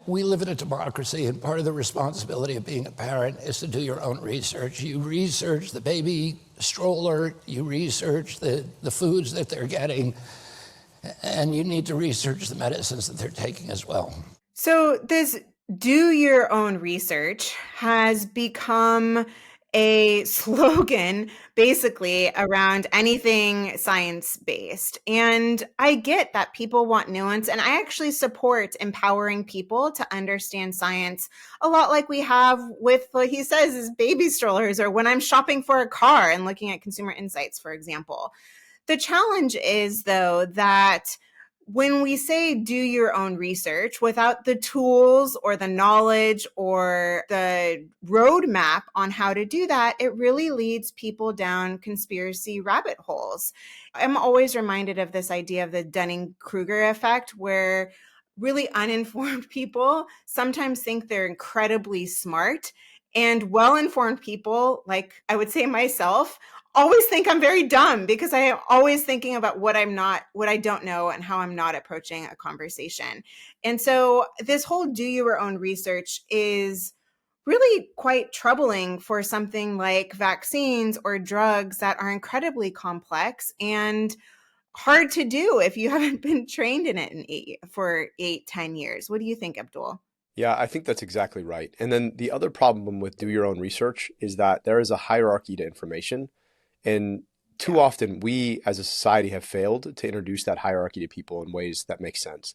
We live in a democracy, and part of the responsibility of being a parent is to do your own research. You research the baby stroller, you research the foods that they're getting, and you need to research the medicines that they're taking as well. So this do your own research has become a slogan basically around anything science-based. And I get that people want nuance, and I actually support empowering people to understand science a lot like we have with what he says is baby strollers, or when I'm shopping for a car and looking at consumer insights, for example. The challenge is, though, that when we say do your own research without the tools or the knowledge or the roadmap on how to do that, it really leads people down conspiracy rabbit holes. I'm always reminded of this idea of the Dunning-Kruger effect, where really uninformed people sometimes think they're incredibly smart, and well-informed people, like I would say myself, always think I'm very dumb because I am always thinking about what I don't know, and how I'm not approaching a conversation. And so this whole do your own research is really quite troubling for something like vaccines or drugs that are incredibly complex and hard to do if you haven't been trained in it for 10 years. What do you think, Abdul? Yeah, I think that's exactly right. And then the other problem with do your own research is that there is a hierarchy to information. And too often we as a society have failed to introduce that hierarchy to people in ways that make sense.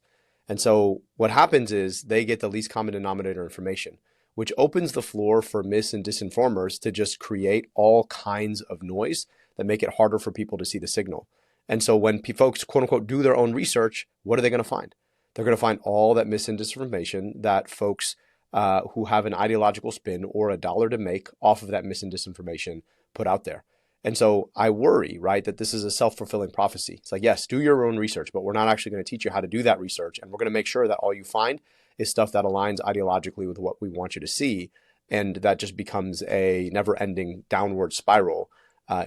And so what happens is they get the least common denominator information, which opens the floor for mis and disinformers to just create all kinds of noise that make it harder for people to see the signal. And so when folks, quote unquote, do their own research, what are they going to find? They're going to find all that mis and disinformation that folks who have an ideological spin or a dollar to make off of that mis and disinformation put out there. And so I worry, right, that this is a self-fulfilling prophecy. It's like, yes, do your own research, but we're not actually going to teach you how to do that research. And we're going to make sure that all you find is stuff that aligns ideologically with what we want you to see. And that just becomes a never-ending downward spiral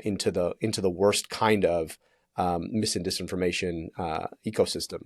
into the worst kind of mis and disinformation ecosystem.